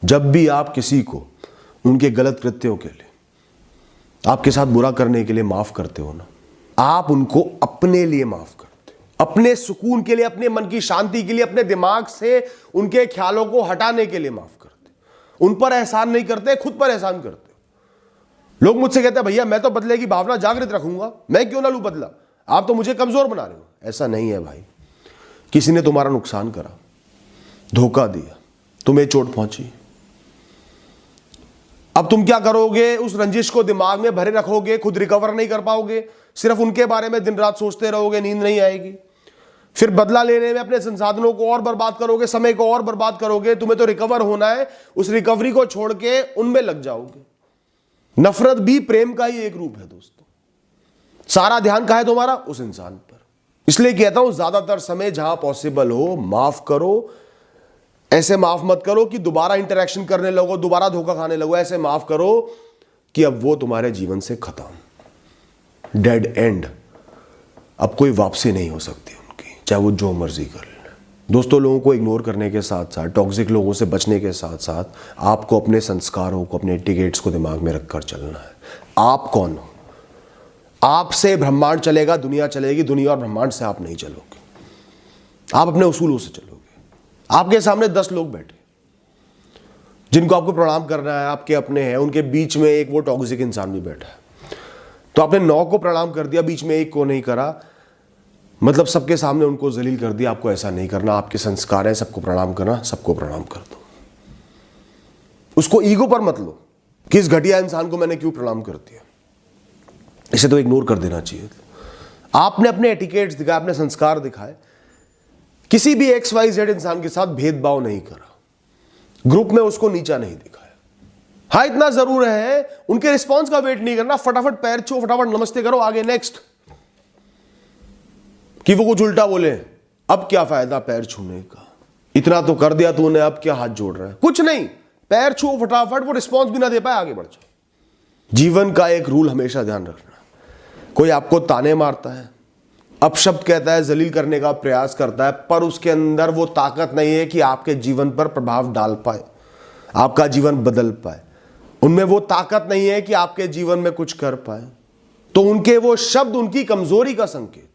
जब भी आप किसी को उनके गलत कृत्यों के लिए, आपके साथ बुरा करने के लिए माफ करते हो ना, आप उनको अपने लिए माफ करते हो, अपने सुकून के लिए, अपने मन की शांति के लिए, अपने दिमाग से उनके ख्यालों को हटाने के लिए माफ करते हो। उन पर एहसान नहीं करते, खुद पर एहसान करते हो। लोग मुझसे कहते हैं भैया मैं तो बदले की भावना जागृत रखूंगा, मैं क्यों ना लूं बदला, आप तो मुझे कमजोर बना रहे हो। ऐसा नहीं है भाई, किसी ने तुम्हारा नुकसान करा, धोखा दिया, तुम्हें चोट पहुंची, अब तुम क्या करोगे? उस रंजिश को दिमाग में भरे रखोगे, खुद रिकवर नहीं कर पाओगे, सिर्फ उनके बारे में दिन रात सोचते रहोगे, नींद नहीं आएगी। फिर बदला लेने में अपने संसाधनों को और बर्बाद करोगे, समय को और बर्बाद करोगे। तुम्हें तो रिकवर होना है, उस रिकवरी को छोड़ के उनमें लग जाओगे। नफरत भी प्रेम का ही एक रूप है दोस्तों। सारा ध्यान कहाँ है तुम्हारा? उस इंसान पर। इसलिए कहता हूं ज्यादातर समय जहां पॉसिबल हो माफ करो। ऐसे माफ मत करो कि दोबारा इंटरेक्शन करने लगो, दोबारा धोखा खाने लगो। ऐसे माफ करो कि अब वो तुम्हारे जीवन से खत्म, डेड एंड, अब कोई वापसी नहीं हो सकती उनकी, चाहे वो जो मर्जी कर ले। दोस्तों, लोगों को इग्नोर करने के साथ साथ, टॉक्सिक लोगों से बचने के साथ साथ आपको अपने संस्कारों को, अपने एटिकेट्स को दिमाग में रखकर चलना है। आप कौन हो? आपसे ब्रह्मांड चलेगा, दुनिया चलेगी, दुनिया और ब्रह्मांड से आप नहीं चलोगे। आप अपने उसूलों से चलोगे। आपके सामने 10 लोग बैठे जिनको आपको प्रणाम करना है, आपके अपने हैं, उनके बीच में एक वो टॉक्सिक इंसान भी बैठा है। तो आपने 9 को प्रणाम कर दिया, बीच में एक को नहीं करा, मतलब सबके सामने उनको जलील कर दिया। आपको ऐसा नहीं करना, आपके संस्कार है सबको प्रणाम करना, सबको प्रणाम कर दो। उसको ईगो पर मत लो कि इस घटिया इंसान को मैंने क्यों प्रणाम कर दिया, इसे तो इग्नोर कर देना चाहिए। आपने अपने एटिकेट्स दिखाए, अपने संस्कार दिखाए, किसी भी XYZ इंसान के साथ भेदभाव नहीं करा, ग्रुप में उसको नीचा नहीं दिखाया। हाँ, इतना जरूर है उनके रिस्पांस का वेट नहीं करना, फटाफट पैर छू, फटाफट नमस्ते करो, आगे नेक्स्ट। कि वो कुछ उल्टा बोले, अब क्या फायदा पैर छूने का, इतना तो कर दिया तूने, अब क्या हाथ जोड़ रहा है? कुछ नहीं, पैर छू फटाफट, वो रिस्पॉन्स भी ना दे पाए, आगे बढ़ जाओ। जीवन का एक रूल हमेशा ध्यान रखना, कोई आपको ताने मारता है, अपशब्द कहता है, जलील करने का प्रयास करता है, पर उसके अंदर वो ताकत नहीं है कि आपके जीवन पर प्रभाव डाल पाए, आपका जीवन बदल पाए। उनमें वो ताकत नहीं है कि आपके जीवन में कुछ कर पाए। तो उनके वो शब्द उनकी कमजोरी का संकेत,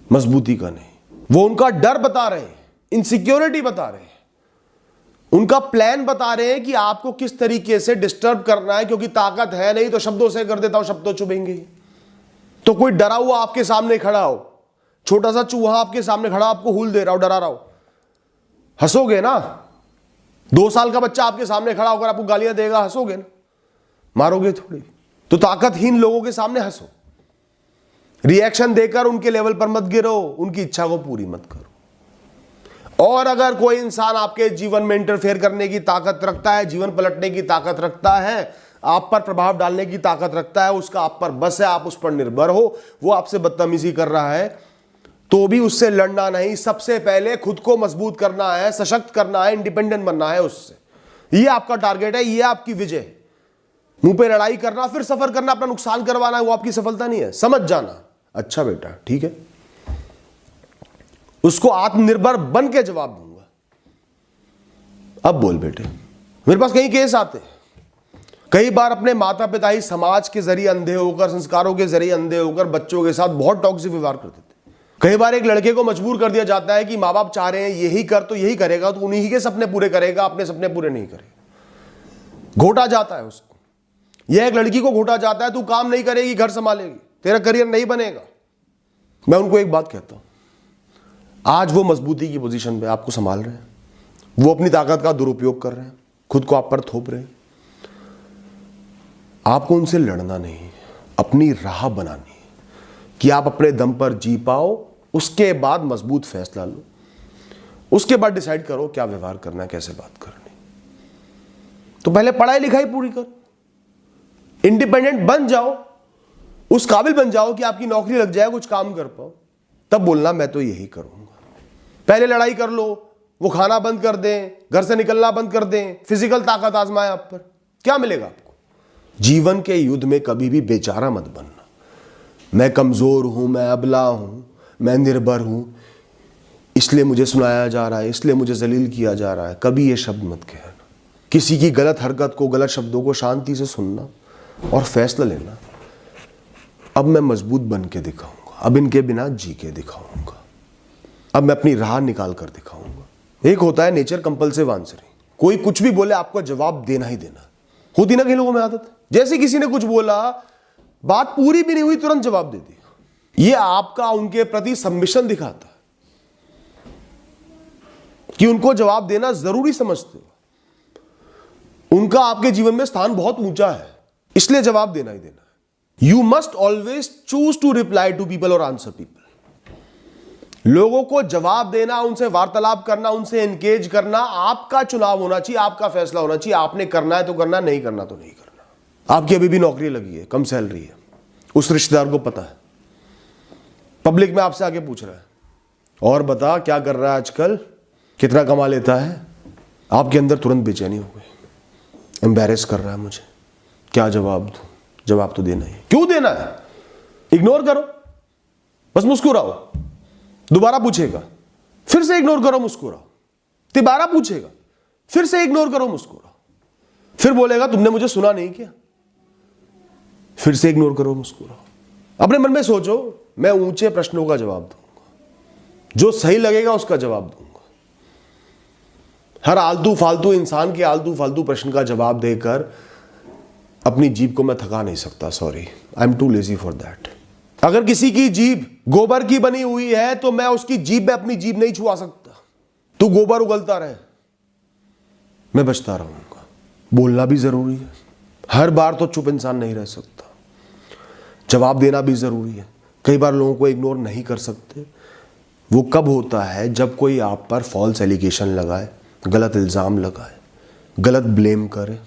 मजबूती का नहीं। वो उनका डर बता रहे हैं, इनसिक्योरिटी बता रहे हैं, उनका प्लान बता रहे हैं कि आपको किस तरीके से डिस्टर्ब करना है, क्योंकि ताकत है नहीं तो शब्दों से कर देता हूं, शब्द तो चुभेंगे। तो कोई डरा हुआ आपके सामने खड़ा हो, छोटा सा चूहा आपके सामने खड़ा, आपको हुल दे रहा हो, डरा रहा हो, हंसोगे ना? 2 साल का बच्चा आपके सामने खड़ा होकर आपको गालियां देगा, हंसोगे ना? मारोगे थोड़ी। तो ताकतहीन लोगों के सामने हंसो, रिएक्शन देकर उनके लेवल पर मत गिरो, उनकी इच्छा को पूरी मत करो। और अगर कोई इंसान आपके जीवन में इंटरफेयर करने की ताकत रखता है, जीवन पलटने की ताकत रखता है, आप पर प्रभाव डालने की ताकत रखता है, उसका आप पर बस है, आप उस पर निर्भर हो, वो आपसे बदतमीजी कर रहा है, तो भी उससे लड़ना नहीं, सबसे पहले खुद को मजबूत करना है, सशक्त करना है, इंडिपेंडेंट बनना है उससे। ये आपका टारगेट है, ये आपकी विजय। मुंह पे लड़ाई करना, फिर सफर करना, अपना नुकसान करवाना है, वो आपकी सफलता नहीं है। समझ जाना, अच्छा बेटा ठीक है, उसको आत्मनिर्भर बन के जवाब दूंगा। अब बोल बेटे। मेरे पास कई केस आते हैं, कई बार अपने माता पिता ही समाज के जरिए अंधे होकर, संस्कारों के जरिए अंधे होकर बच्चों के साथ बहुत टॉक्सिक व्यवहार करते थे। कई बार एक लड़के को मजबूर कर दिया जाता है कि माँ बाप चाह रहे हैं यही कर, तो यही करेगा, तो उन्हीं के सपने पूरे करेगा, अपने सपने पूरे नहीं करेगा। घोटा जाता है उसको। यह एक लड़की को घोटा जाता है, तू काम नहीं करेगी, घर संभालेगी, तेरा करियर नहीं बनेगा। मैं उनको एक बात कहता हूं, आज वो मजबूती की पोजीशन पे आपको संभाल रहे हैं, वो अपनी ताकत का दुरुपयोग कर रहे हैं, खुद को आप पर थोप रहे हैं। आपको उनसे लड़ना नहीं, अपनी राह बनानी है कि आप अपने दम पर जी पाओ। उसके बाद मजबूत फैसला लो, उसके बाद डिसाइड करो क्या व्यवहार करना है, कैसे बात करनी। तो पहले पढ़ाई लिखाई पूरी करो, इंडिपेंडेंट बन जाओ, उस काबिल बन जाओ कि आपकी नौकरी लग जाए, कुछ काम कर पाओ, तब बोलना मैं तो यही करूंगा। पहले लड़ाई कर लो, वो खाना बंद कर दें, घर से निकलना बंद कर दें, फिजिकल ताकत आजमाएं आप पर, क्या मिलेगा आपको? जीवन के युद्ध में कभी भी बेचारा मत बनना। मैं कमजोर हूं, मैं अबला हूं, मैं निर्भर हूं, इसलिए मुझे सुनाया जा रहा है, इसलिए मुझे जलील किया जा रहा है, कभी ये शब्द मत कहना। किसी की गलत हरकत को, गलत शब्दों को शांति से सुनना और फैसला लेना। अब मैं मजबूत बन के दिखाऊंगा, अब इनके बिना जी के दिखाऊंगा, अब मैं अपनी राह निकाल कर दिखाऊंगा। एक होता है नेचर कंपल्सिव आंसरिंग, कोई कुछ भी बोले आपको जवाब देना ही देना। होती ना कई लोगों में आदत, जैसे किसी ने कुछ बोला, बात पूरी भी नहीं हुई तुरंत जवाब दे दिया। ये आपका उनके प्रति सबमिशन दिखाता है कि उनको जवाब देना जरूरी समझते हो, उनका आपके जीवन में स्थान बहुत ऊंचा है, इसलिए जवाब देना ही देना है। You must always choose to reply to people और आंसर पीपल। लोगों को जवाब देना, उनसे वार्तालाप करना, उनसे एंगेज करना आपका चुनाव होना चाहिए, आपका फैसला होना चाहिए। आपने करना है तो करना, नहीं करना तो नहीं करना। आपकी अभी भी नौकरी लगी है, कम सैलरी है, उस रिश्तेदार को पता है, पब्लिक में आपसे आके पूछ रहा है और बता क्या कर रहा है आजकल, कितना कमा लेता है। आपके अंदर तुरंत बेचैनी हो गई, एम्बैरेस कर रहा है मुझे, क्या जवाब दूं। जवाब तो देना ही। क्यों देना है? इग्नोर करो, बस मुस्कुराओ। दोबारा पूछेगा, फिर से इग्नोर करो, मुस्कुराओ। दोबारा पूछेगा, फिर से इग्नोर करो, मुस्कुराओ। फिर बोलेगा तुमने मुझे सुना नहीं क्या, फिर से इग्नोर करो, मुस्कुराओ। अपने मन में सोचो, मैं ऊंचे प्रश्नों का जवाब दूंगा, जो सही लगेगा उसका जवाब दूंगा। हर आलतू फालतू इंसान के आलतू फालतू प्रश्न का जवाब देकर अपनी जीभ को मैं थका नहीं सकता। Sorry, I am too lazy for that. अगर किसी की जीभ गोबर की बनी हुई है तो मैं उसकी जीभ में अपनी जीभ नहीं छुआ सकता। तू गोबर उगलता रहे, मैं बचता रहूंगा। बोलना भी जरूरी है, हर बार तो चुप इंसान नहीं रह सकता, जवाब देना भी जरूरी है। कई बार लोगों को इग्नोर नहीं कर सकते। वो कब होता है जब कोई आप पर फॉल्स एलिगेशन लगाए, गलत इल्जाम लगाए, गलत ब्लेम करे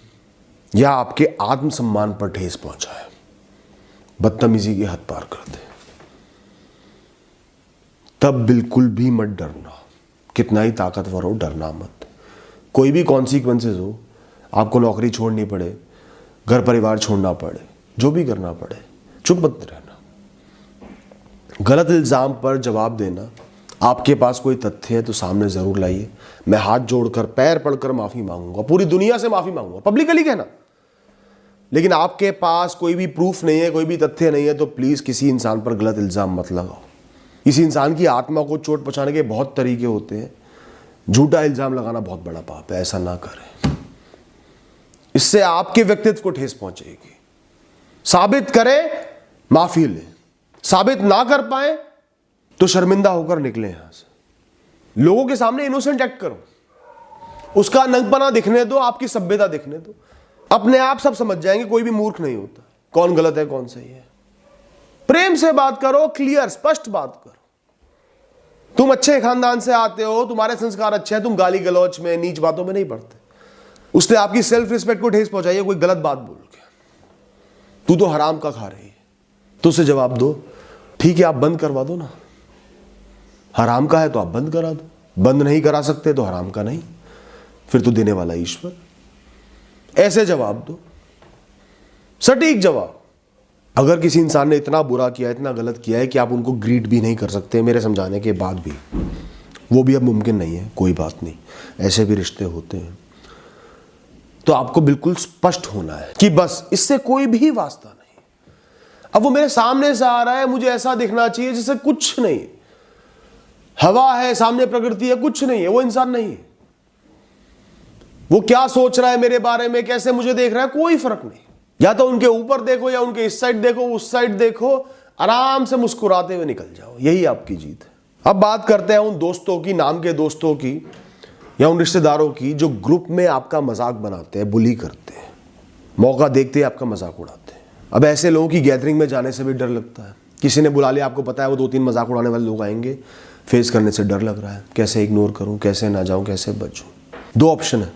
या आपके आत्मसम्मान पर ठेस पहुंचाए, बदतमीजी की हद पार कर दे। तब बिल्कुल भी मत डरना, कितना ही ताकतवर हो डरना मत। कोई भी कॉन्सिक्वेंसेस हो, आपको नौकरी छोड़नी पड़े, घर परिवार छोड़ना पड़े, जो भी करना पड़े, चुप मत रहना। गलत इल्जाम पर जवाब देना, आपके पास कोई तथ्य है तो सामने जरूर लाइए। मैं हाथ जोड़कर पैर पड़कर माफी मांगूंगा, पूरी दुनिया से माफी मांगूंगा, पब्लिकली कहना। लेकिन आपके पास कोई भी प्रूफ नहीं है, कोई भी तथ्य नहीं है, तो प्लीज किसी इंसान पर गलत इल्जाम मत लगाओ। इस इंसान की आत्मा को चोट पहुंचाने के बहुत तरीके होते हैं। झूठा इल्जाम लगाना बहुत बड़ा पाप है, ऐसा ना करें। इससे आपके व्यक्तित्व को ठेस पहुंचेगी। साबित करें, माफी लें। साबित ना कर पाए तो शर्मिंदा होकर निकले यहां से। लोगों के सामने इनोसेंट एक्ट करो, उसका नंगपना दिखने दो, आपकी सभ्यता दिखने दो। अपने आप सब समझ जाएंगे, कोई भी मूर्ख नहीं होता, कौन गलत है कौन सही है। प्रेम से बात करो, क्लियर स्पष्ट बात करो। तुम अच्छे खानदान से आते हो, तुम्हारे संस्कार अच्छे हैं, तुम गाली गलौच में, नीच बातों में नहीं पड़ते। उसने आपकी सेल्फ रिस्पेक्ट को ठेस पहुंचाई है कोई गलत बात बोल के। तू तो हराम का खा रही है, तो उसे जवाब दो, ठीक है आप बंद करवा दो ना, हराम का है तो आप बंद करा दो। बंद नहीं करा सकते तो हराम का नहीं, फिर तो देने वाला ईश्वर। ऐसे जवाब दो, सटीक जवाब। अगर किसी इंसान ने इतना बुरा किया, इतना गलत किया है कि आप उनको ग्रीट भी नहीं कर सकते मेरे समझाने के बाद भी, वो भी अब मुमकिन नहीं है, कोई बात नहीं, ऐसे भी रिश्ते होते हैं। तो आपको बिल्कुल स्पष्ट होना है कि बस इससे कोई भी वास्ता नहीं। अब वो मेरे सामने से आ रहा है, मुझे ऐसा दिखना चाहिए जैसे कुछ नहीं, हवा है सामने, प्रकृति है, कुछ नहीं है, वो इंसान नहीं है। वो क्या सोच रहा है मेरे बारे में, कैसे मुझे देख रहा है, कोई फर्क नहीं। या तो उनके ऊपर देखो या उनके इस साइड देखो, उस साइड देखो, आराम से मुस्कुराते हुए निकल जाओ, यही आपकी जीत है। अब बात करते हैं उन दोस्तों की, नाम के दोस्तों की, या उन रिश्तेदारों की जो ग्रुप में आपका मजाक बनाते हैं, बुली करते हैं, मौका देखते ही आपका मजाक उड़ाते हैं। अब ऐसे लोगों की गैदरिंग में जाने से भी डर लगता है। किसी ने बुला लिया, आपको पता है वो 2-3 मजाक उड़ाने वाले लोग आएंगे, फेस करने से डर लग रहा है, कैसे इग्नोर करूं, कैसे ना जाऊं, कैसे बचूं। 2 ऑप्शन है,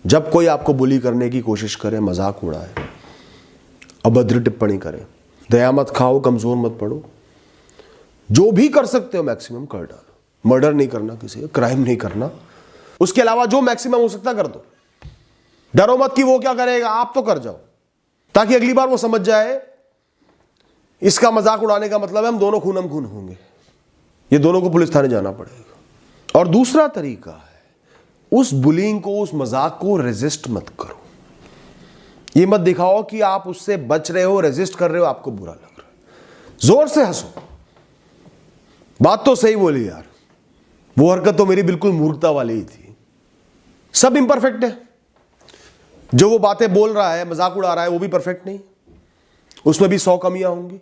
जब कोई आपको बुली करने की कोशिश करे, मजाक उड़ाए, अभद्र टिप्पणी करे, दया मत खाओ, कमजोर मत पड़ो, जो भी कर सकते हो मैक्सिमम कर डालो। मर्डर नहीं करना, किसी का क्राइम नहीं करना, उसके अलावा जो मैक्सिमम हो सकता कर दो। डरो मत कि वो क्या करेगा, आप तो कर जाओ, ताकि अगली बार वो समझ जाए इसका मजाक उड़ाने का मतलब है हम दोनों खूनम खून होंगे, ये दोनों को पुलिस थाने जाना पड़ेगा। और दूसरा तरीका है उस बुलिंग को, उस मजाक को रेजिस्ट मत करो। ये मत दिखाओ कि आप उससे बच रहे हो, रेजिस्ट कर रहे हो, आपको बुरा लग रहा है। जोर से हंसो, बात तो सही बोली यार, वो हरकत तो मेरी बिल्कुल मूर्खता वाली ही थी। सब इम्परफेक्ट है, जो वो बातें बोल रहा है, मजाक उड़ा रहा है, वो भी परफेक्ट नहीं, उसमें भी 100 कमियां होंगी।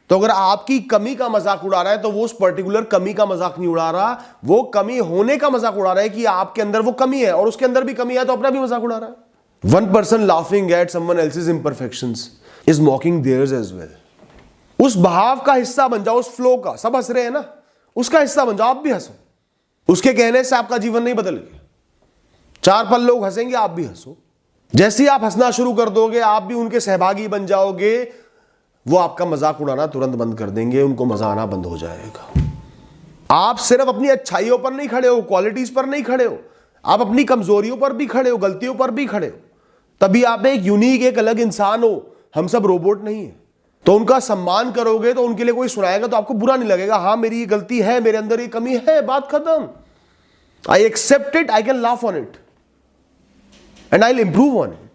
तो अगर आपकी कमी का मजाक उड़ा रहा है तो वो उस पर्टिकुलर कमी का मजाक नहीं उड़ा रहा, वो कमी होने का मजाक उड़ा रहा है कि आपके अंदर वो कमी है और उसके अंदर भी कमी है, तो अपना भी मजाक उड़ा रहा है। One person laughing at someone else's imperfections is mocking theirs as well. उस भाव का हिस्सा बन जाओ, उस फ्लो का। सब हंस रहे हैं ना, उसका हिस्सा बन जाओ, आप भी हंसो। उसके कहने से आपका जीवन नहीं बदल गया। 4 पल लोग हंसेंगे, आप भी हंसो। जैसे ही आप हंसना शुरू कर दोगे, आप भी उनके सहभागी बन जाओगे, वो आपका मजाक उड़ाना तुरंत बंद कर देंगे, उनको मजा आना बंद हो जाएगा। आप सिर्फ अपनी अच्छाइयों पर नहीं खड़े हो, क्वालिटीज पर नहीं खड़े हो, आप अपनी कमजोरियों पर भी खड़े हो, गलतियों पर भी खड़े हो, तभी आप एक यूनिक, एक अलग इंसान हो। हम सब रोबोट नहीं है। तो उनका सम्मान करोगे तो उनके लिए कोई सुनाएगा तो आपको बुरा नहीं लगेगा। हाँ, मेरी ये गलती है, मेरे अंदर ये कमी है, बात खत्म। I accept it, I can laugh on it and I will improve on it.